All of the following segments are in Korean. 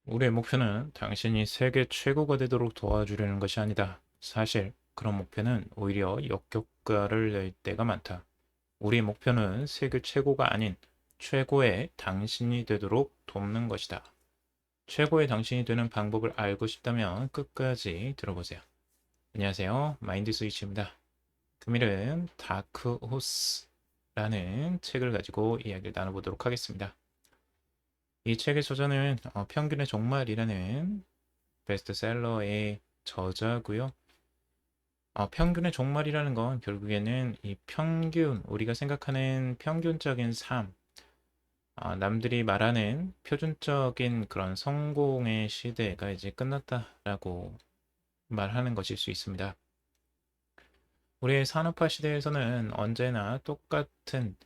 우리의 목표는 당신이 세계 최고가 되도록 도와주려는 것이 아니다. 사실 그런 목표는 오히려 역효과를 낼 때가 많다. 우리의 목표는 세계 최고가 아닌 최고의 당신이 되도록 돕는 것이다. 최고의 당신이 되는 방법을 알고 싶다면 끝까지 들어보세요. 안녕하세요. 마인드 스위치입니다. 금일은 다크 호스라는 책을 가지고 이야기를 나눠보도록 하겠습니다. 이 책의 저자는 평균의 종말이라는 베스트셀러의 저자고요. 평균의 종말이라는 건 결국에는 이 평균, 우리가 생각하는 평균적인 삶, 남들이 말하는 표준적인 그런 성공의 시대가 이제 끝났다라고 말하는 것일 수 있습니다. 우리의 산업화 시대에서는 언제나 똑같은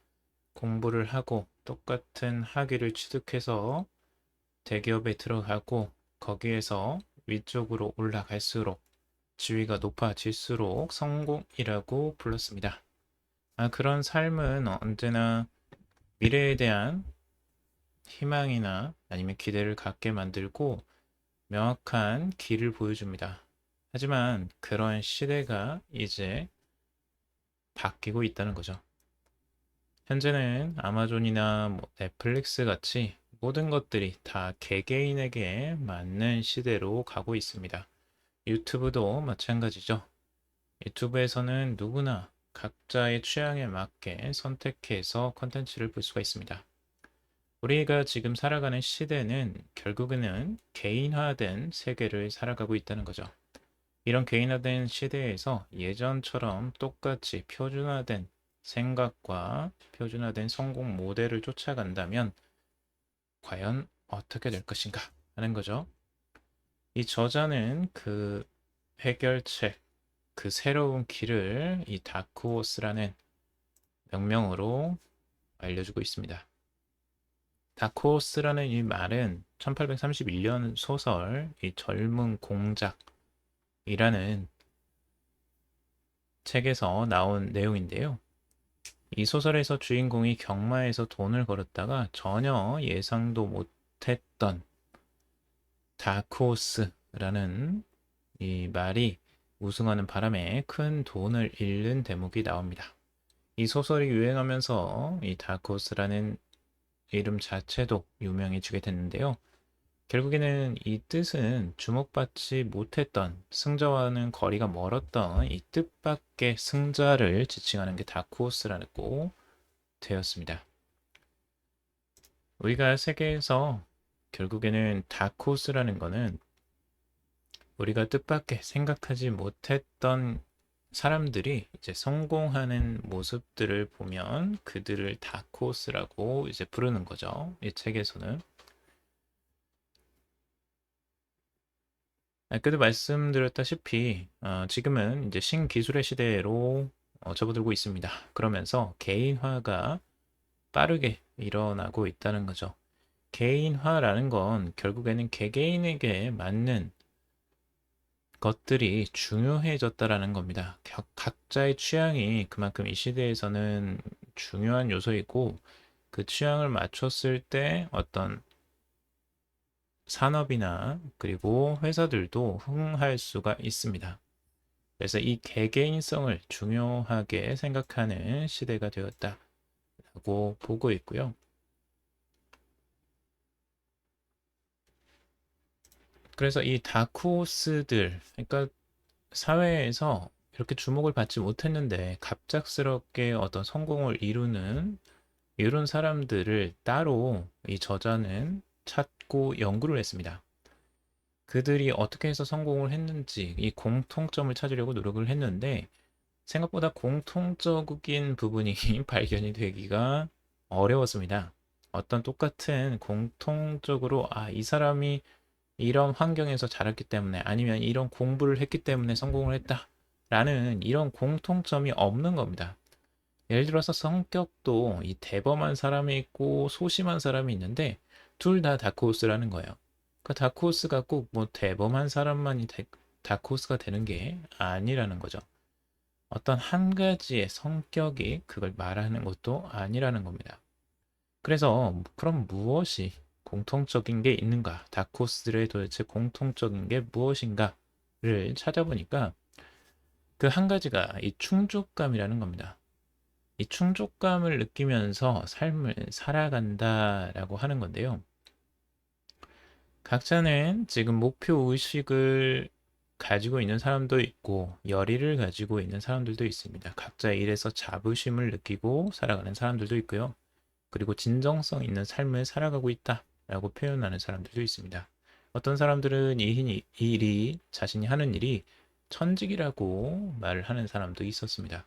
공부를 하고 똑같은 학위를 취득해서 대기업에 들어가고 거기에서 위쪽으로 올라갈수록 지위가 높아질수록 성공이라고 불렀습니다. 그런 삶은 언제나 미래에 대한 희망이나 아니면 기대를 갖게 만들고 명확한 길을 보여줍니다. 하지만 그런 시대가 이제 바뀌고 있다는 거죠. 현재는 아마존이나 넷플릭스 같이 모든 것들이 다 개개인에게 맞는 시대로 가고 있습니다. 유튜브도 마찬가지죠. 유튜브에서는 누구나 각자의 취향에 맞게 선택해서 컨텐츠를 볼 수가 있습니다. 우리가 지금 살아가는 시대는 결국에는 개인화된 세계를 살아가고 있다는 거죠. 이런 개인화된 시대에서 예전처럼 똑같이 표준화된 생각과 표준화된 성공 모델을 쫓아간다면 과연 어떻게 될 것인가 하는 거죠. 이 저자는 그 해결책, 그 새로운 길을 이 다크호스라는 명명으로 알려주고 있습니다. 다크호스라는 이 말은 1831년 소설 이 젊은 공작이라는 책에서 나온 내용인데요. 이 소설에서 주인공이 경마에서 돈을 걸었다가 전혀 예상도 못했던 다크호스라는 이 말이 우승하는 바람에 큰 돈을 잃는 대목이 나옵니다. 이 소설이 유행하면서 이 다크호스라는 이름 자체도 유명해지게 됐는데요. 결국에는 이 뜻은 주목받지 못했던 승자와는 거리가 멀었던 이 뜻밖의 승자를 지칭하는 게 다크호스라고 되었습니다. 우리가 세계에서 결국에는 다크호스라는 거는 우리가 뜻밖의 생각하지 못했던 사람들이 이제 성공하는 모습들을 보면 그들을 다크호스라고 이제 부르는 거죠. 이 책에서는. 아까도 말씀드렸다시피 지금은 이제 신기술의 시대로 접어들고 있습니다. 그러면서 개인화가 빠르게 일어나고 있다는 거죠. 개인화라는 건 결국에는 개개인에게 맞는 것들이 중요해졌다라는 겁니다. 각자의 취향이 그만큼 이 시대에서는 중요한 요소이고 그 취향을 맞췄을 때 어떤 산업이나 그리고 회사들도 흥할 수가 있습니다. 그래서 이 개개인성을 중요하게 생각하는 시대가 되었다고 보고 있고요. 그래서 이 다크호스들, 그러니까 사회에서 이렇게 주목을 받지 못했는데 갑작스럽게 어떤 성공을 이루는 이런 사람들을 따로 이 저자는 찾고 연구를 했습니다. 그들이 어떻게 해서 성공을 했는지 이 공통점을 찾으려고 노력을 했는데 생각보다 공통적인 부분이 발견이 되기가 어려웠습니다. 어떤 똑같은 공통적으로 이 사람이 이런 환경에서 자랐기 때문에 아니면 이런 공부를 했기 때문에 성공을 했다라는 이런 공통점이 없는 겁니다. 예를 들어서 성격도 이 대범한 사람이 있고 소심한 사람이 있는데 둘 다 다크호스라는 거예요. 그 다크호스가 꼭 뭐 대범한 사람만이 다크호스가 되는 게 아니라는 거죠. 어떤 한 가지의 성격이 그걸 말하는 것도 아니라는 겁니다. 그래서 그럼 무엇이 공통적인 게 있는가? 다크호스들의 도대체 공통적인 게 무엇인가를 찾아보니까 그 한 가지가 이 충족감이라는 겁니다. 이 충족감을 느끼면서 삶을 살아간다라고 하는 건데요. 각자는 지금 목표 의식을 가지고 있는 사람도 있고 열의를 가지고 있는 사람들도 있습니다. 각자의 일에서 자부심을 느끼고 살아가는 사람들도 있고요. 그리고 진정성 있는 삶을 살아가고 있다라고 표현하는 사람들도 있습니다. 어떤 사람들은 이 일이 자신이 하는 일이 천직이라고 말을 하는 사람도 있었습니다.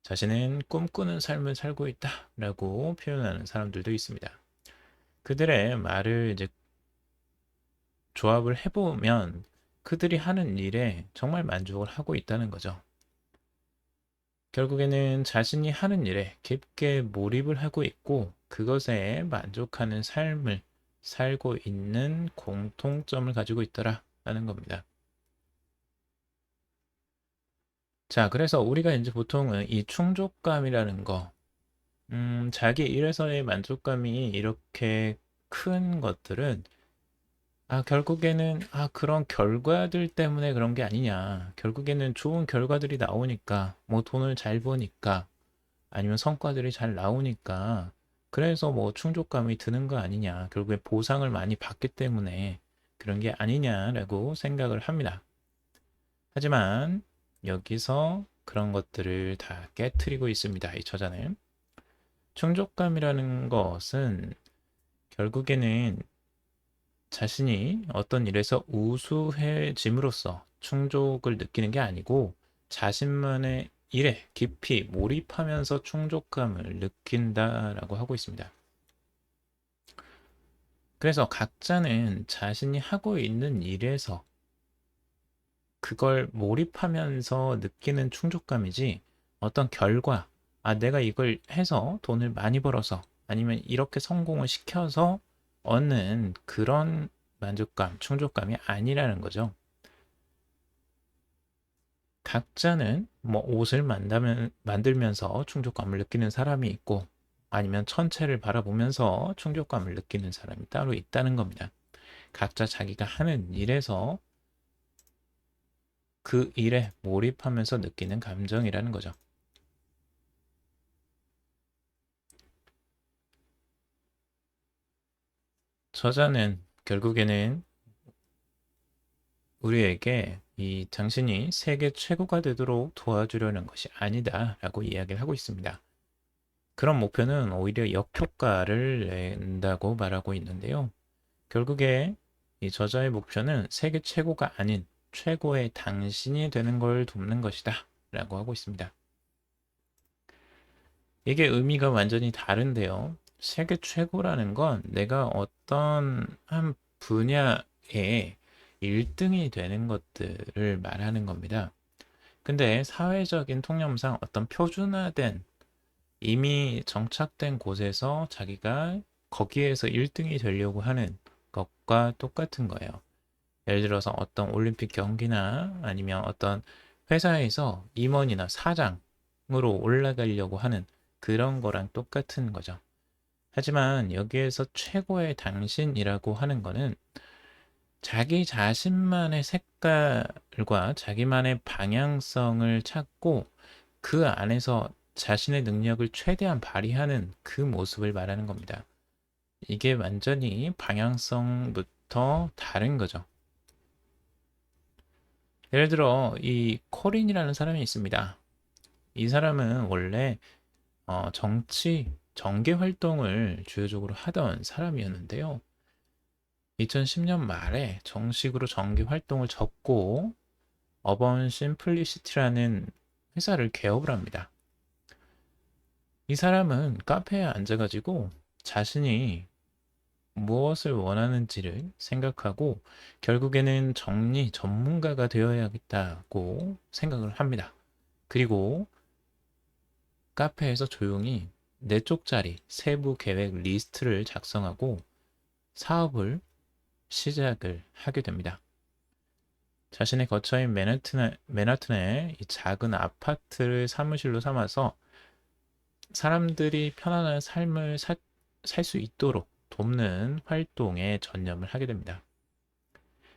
자신은 꿈꾸는 삶을 살고 있다라고 표현하는 사람들도 있습니다. 그들의 말을 이제 조합을 해보면 그들이 하는 일에 정말 만족을 하고 있다는 거죠. 결국에는 자신이 하는 일에 깊게 몰입을 하고 있고 그것에 만족하는 삶을 살고 있는 공통점을 가지고 있더라라는 겁니다. 자, 그래서 우리가 이제 보통은 이 충족감이라는 거, 자기 일에서의 만족감이 이렇게 큰 것들은 결국에는 그런 결과들 때문에 그런 게 아니냐. 결국에는 좋은 결과들이 나오니까, 뭐 돈을 잘 버니까, 아니면 성과들이 잘 나오니까, 그래서 뭐 충족감이 드는 거 아니냐. 결국에 보상을 많이 받기 때문에 그런 게 아니냐라고 생각을 합니다. 하지만 여기서 그런 것들을 다 깨트리고 있습니다. 이 저자는. 충족감이라는 것은 결국에는 자신이 어떤 일에서 우수해짐으로써 충족을 느끼는 게 아니고 자신만의 일에 깊이 몰입하면서 충족감을 느낀다라고 하고 있습니다. 그래서 각자는 자신이 하고 있는 일에서 그걸 몰입하면서 느끼는 충족감이지 어떤 결과, 내가 이걸 해서 돈을 많이 벌어서 아니면 이렇게 성공을 시켜서 얻는 그런 만족감, 충족감이 아니라는 거죠. 각자는 뭐 옷을 만들면서 충족감을 느끼는 사람이 있고 아니면 천체를 바라보면서 충족감을 느끼는 사람이 따로 있다는 겁니다. 각자 자기가 하는 일에서 그 일에 몰입하면서 느끼는 감정이라는 거죠. 저자는 결국에는 우리에게 이 당신이 세계 최고가 되도록 도와주려는 것이 아니다라고 이야기를 하고 있습니다. 그런 목표는 오히려 역효과를 낸다고 말하고 있는데요. 결국에 이 저자의 목표는 세계 최고가 아닌 최고의 당신이 되는 걸 돕는 것이다 라고 하고 있습니다. 이게 의미가 완전히 다른데요. 세계 최고라는 건 내가 어떤 한 분야에 1등이 되는 것들을 말하는 겁니다. 근데 사회적인 통념상 어떤 표준화된 이미 정착된 곳에서 자기가 거기에서 1등이 되려고 하는 것과 똑같은 거예요. 예를 들어서 어떤 올림픽 경기나 아니면 어떤 회사에서 임원이나 사장으로 올라가려고 하는 그런 거랑 똑같은 거죠. 하지만 여기에서 최고의 당신이라고 하는 거는 자기 자신만의 색깔과 자기만의 방향성을 찾고 그 안에서 자신의 능력을 최대한 발휘하는 그 모습을 말하는 겁니다. 이게 완전히 방향성부터 다른 거죠. 예를 들어 이 코린이라는 사람이 있습니다. 이 사람은 원래 정계 활동을 주요적으로 하던 사람이었는데요. 2010년 말에 정식으로 정계 활동을 접고 어번 심플리시티라는 회사를 개업을 합니다. 이 사람은 카페에 앉아가지고 자신이 무엇을 원하는지를 생각하고 결국에는 정리 전문가가 되어야겠다고 생각을 합니다. 그리고 카페에서 조용히 4쪽짜리 세부 계획 리스트를 작성하고 사업을 시작을 하게 됩니다. 자신의 거처인 맨하튼의 이 작은 아파트를 사무실로 삼아서 사람들이 편안한 삶을 살 수 있도록 돕는 활동에 전념을 하게 됩니다.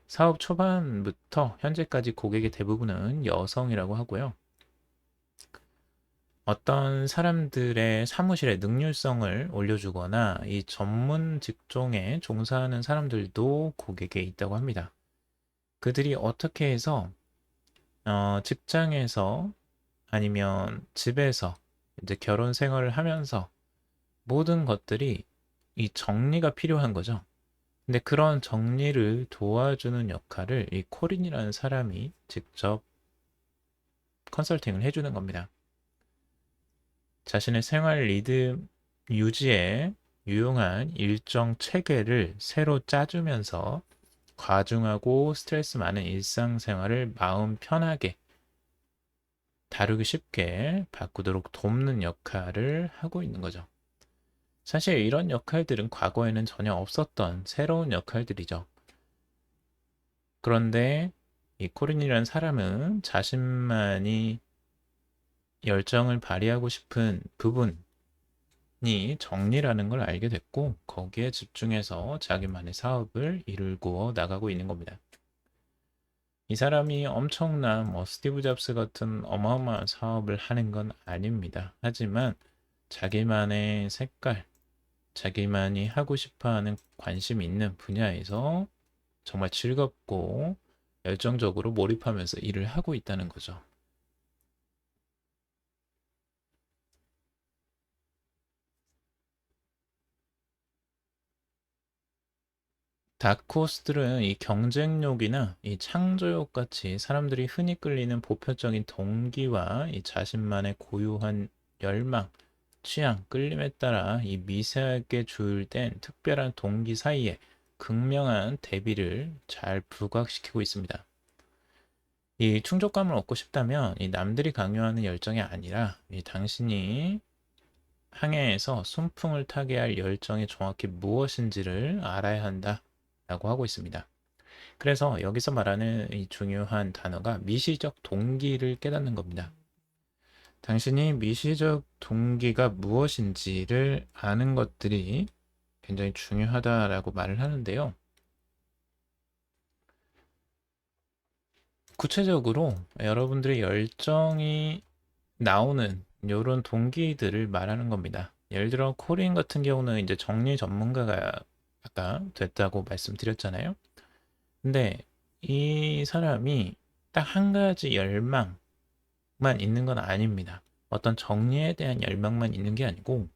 사업 초반부터 현재까지 고객의 대부분은 여성이라고 하고요. 어떤 사람들의 사무실의 능률성을 올려주거나 이 전문 직종에 종사하는 사람들도 고객에 있다고 합니다. 그들이 어떻게 해서 직장에서 아니면 집에서 이제 결혼 생활을 하면서 모든 것들이 이 정리가 필요한 거죠. 근데 그런 정리를 도와주는 역할을 이 코린이라는 사람이 직접 컨설팅을 해주는 겁니다. 자신의 생활 리듬 유지에 유용한 일정 체계를 새로 짜주면서 과중하고 스트레스 많은 일상생활을 마음 편하게 다루기 쉽게 바꾸도록 돕는 역할을 하고 있는 거죠. 사실 이런 역할들은 과거에는 전혀 없었던 새로운 역할들이죠. 그런데 이 코린이라는 사람은 자신만이 열정을 발휘하고 싶은 부분이 정리라는 걸 알게 됐고 거기에 집중해서 자기만의 사업을 이끌고 나가고 있는 겁니다. 이 사람이 엄청난 스티브 잡스 같은 어마어마한 사업을 하는 건 아닙니다. 하지만 자기만의 색깔, 자기만이 하고 싶어하는 관심 있는 분야에서 정말 즐겁고 열정적으로 몰입하면서 일을 하고 있다는 거죠. 다크호스들은 이 경쟁욕이나 이 창조욕 같이 사람들이 흔히 끌리는 보편적인 동기와 이 자신만의 고유한 열망, 취향, 끌림에 따라 이 미세하게 조율된 특별한 동기 사이에 극명한 대비를 잘 부각시키고 있습니다. 이 충족감을 얻고 싶다면 이 남들이 강요하는 열정이 아니라 이 당신이 항해에서 순풍을 타게 할 열정이 정확히 무엇인지를 알아야 한다라고 하고 있습니다. 그래서 여기서 말하는 이 중요한 단어가 미시적 동기를 깨닫는 겁니다. 당신이 미시적 동기가 무엇인지를 아는 것들이 굉장히 중요하다라고 말을 하는데요. 구체적으로 여러분들의 열정이 나오는 이런 동기들을 말하는 겁니다. 예를 들어 코린 같은 경우는 이제 정리 전문가가 아까 됐다고 말씀드렸잖아요. 근데 이 사람이 딱 한 가지 열망만 있는 건 아닙니다. 어떤 정리에 대한 열망만 있는 게 아니고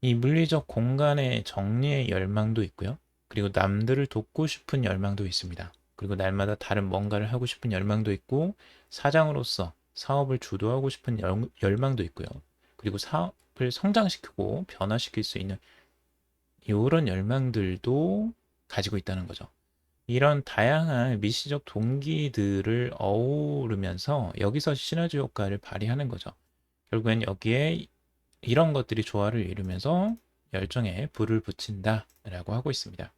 이 물리적 공간의 정리의 열망도 있고요. 그리고 남들을 돕고 싶은 열망도 있습니다. 그리고 날마다 다른 뭔가를 하고 싶은 열망도 있고 사장으로서 사업을 주도하고 싶은 열망도 있고요. 그리고 사업을 성장시키고 변화시킬 수 있는 이런 열망들도 가지고 있다는 거죠. 이런 다양한 미시적 동기들을 어우르면서 여기서 시너지 효과를 발휘하는 거죠. 결국엔 여기에 이런 것들이 조화를 이루면서 열정에 불을 붙인다라고 하고 있습니다.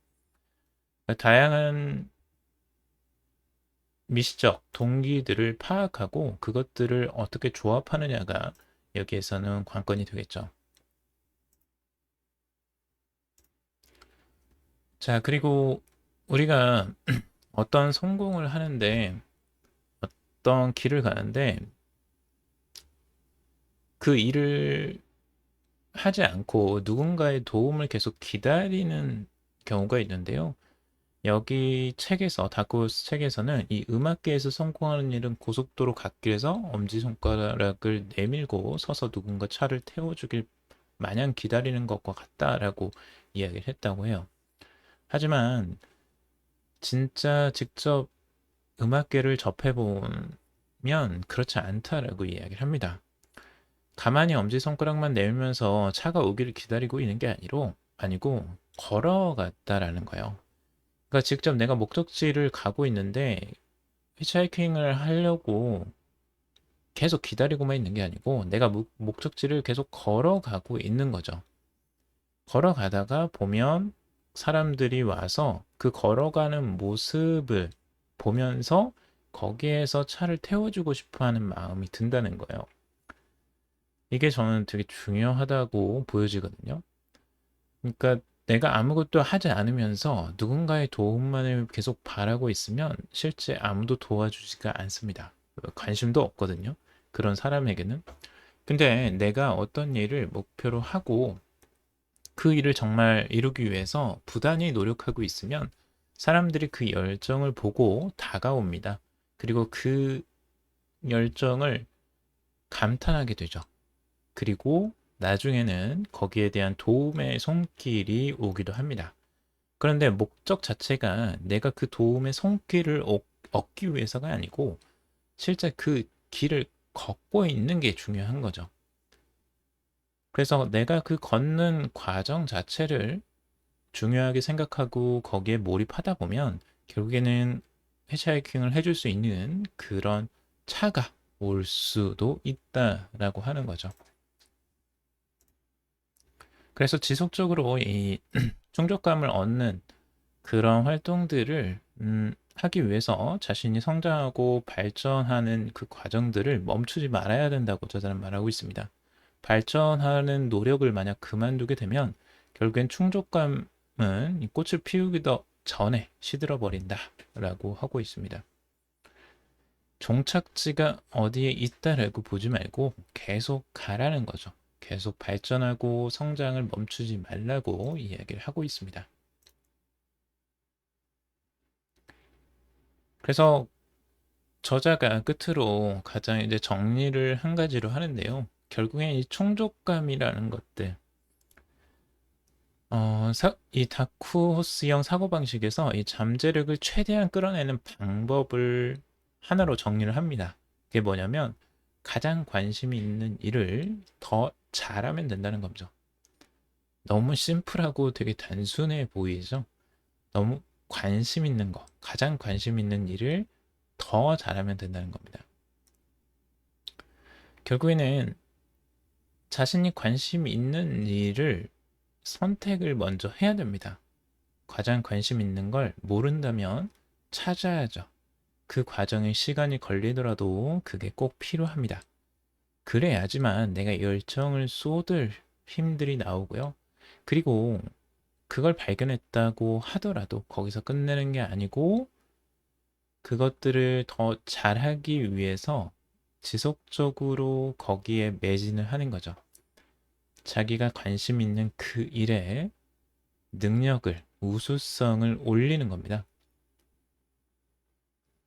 다양한 미시적 동기들을 파악하고 그것들을 어떻게 조합하느냐가 여기에서는 관건이 되겠죠. 자, 그리고 우리가 어떤 성공을 하는데 어떤 길을 가는데 그 일을 하지 않고 누군가의 도움을 계속 기다리는 경우가 있는데요. 여기 책에서 다크호스 책에서는 이 음악계에서 성공하는 일은 고속도로 갓길에서 엄지손가락을 내밀고 서서 누군가 차를 태워주길 마냥 기다리는 것과 같다라고 이야기를 했다고 해요. 하지만 진짜 직접 음악계를 접해보면 그렇지 않다라고 이야기를 합니다. 가만히 엄지손가락만 내밀면서 차가 오기를 기다리고 있는 게 아니고 걸어갔다라는 거예요. 그러니까 직접 내가 목적지를 가고 있는데 히치하이킹을 하려고 계속 기다리고만 있는 게 아니고 내가 목적지를 계속 걸어가고 있는 거죠. 걸어가다가 보면 사람들이 와서 그 걸어가는 모습을 보면서 거기에서 차를 태워주고 싶어 하는 마음이 든다는 거예요. 이게 저는 되게 중요하다고 보여지거든요. 그러니까 내가 아무것도 하지 않으면서 누군가의 도움만을 계속 바라고 있으면 실제 아무도 도와주지가 않습니다. 관심도 없거든요. 그런 사람에게는. 근데 내가 어떤 일을 목표로 하고 그 일을 정말 이루기 위해서 부단히 노력하고 있으면 사람들이 그 열정을 보고 다가옵니다. 그리고 그 열정을 감탄하게 되죠. 그리고 나중에는 거기에 대한 도움의 손길이 오기도 합니다. 그런데 목적 자체가 내가 그 도움의 손길을 얻기 위해서가 아니고 실제 그 길을 걷고 있는 게 중요한 거죠. 그래서 내가 그 걷는 과정 자체를 중요하게 생각하고 거기에 몰입하다 보면 결국에는 히치하이킹을 해줄 수 있는 그런 차가 올 수도 있다라고 하는 거죠. 그래서 지속적으로 이 충족감을 얻는 그런 활동들을 하기 위해서 자신이 성장하고 발전하는 그 과정들을 멈추지 말아야 된다고 저자는 말하고 있습니다. 발전하는 노력을 만약 그만두게 되면 결국엔 충족감은 이 꽃을 피우기도 전에 시들어 버린다라고 하고 있습니다. 종착지가 어디에 있다라고 보지 말고 계속 가라는 거죠. 계속 발전하고 성장을 멈추지 말라고 이야기를 하고 있습니다. 그래서 저자가 끝으로 가장 이제 정리를 한 가지로 하는데요. 결국엔 이 충족감이라는 것들, 이 다크호스형 사고방식에서 이 잠재력을 최대한 끌어내는 방법을 하나로 정리를 합니다. 그게 뭐냐면 가장 관심이 있는 일을 더 잘하면 된다는 거죠. 너무 심플하고 되게 단순해 보이죠? 너무 관심 있는 거, 가장 관심 있는 일을 더 잘하면 된다는 겁니다. 결국에는 자신이 관심 있는 일을 선택을 먼저 해야 됩니다. 가장 관심 있는 걸 모른다면 찾아야죠. 그 과정에 시간이 걸리더라도 그게 꼭 필요합니다. 그래야지만 내가 열정을 쏟을 힘들이 나오고요. 그리고 그걸 발견했다고 하더라도 거기서 끝내는 게 아니고 그것들을 더 잘하기 위해서 지속적으로 거기에 매진을 하는 거죠. 자기가 관심 있는 그 일에 능력을, 우수성을 올리는 겁니다.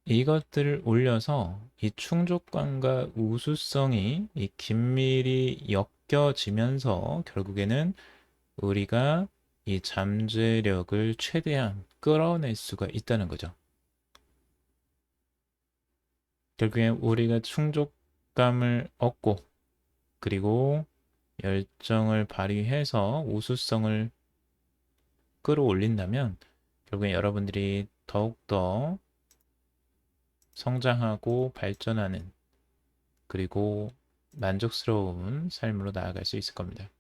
이것들을 올려서 이 충족감과 우수성이 이 긴밀히 엮여지면서 결국에는 우리가 이 잠재력을 최대한 끌어낼 수가 있다는 거죠. 결국엔 우리가 충족감을 얻고 그리고 열정을 발휘해서 우수성을 끌어올린다면 결국엔 여러분들이 더욱더 성장하고 발전하는 그리고 만족스러운 삶으로 나아갈 수 있을 겁니다.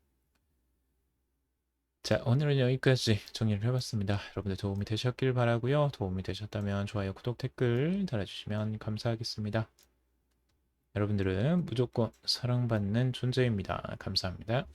자, 오늘은 여기까지 정리를 해봤습니다. 여러분들 도움이 되셨길 바라고요. 도움이 되셨다면 좋아요, 구독, 댓글 달아주시면 감사하겠습니다. 여러분들은 무조건 사랑받는 존재입니다. 감사합니다.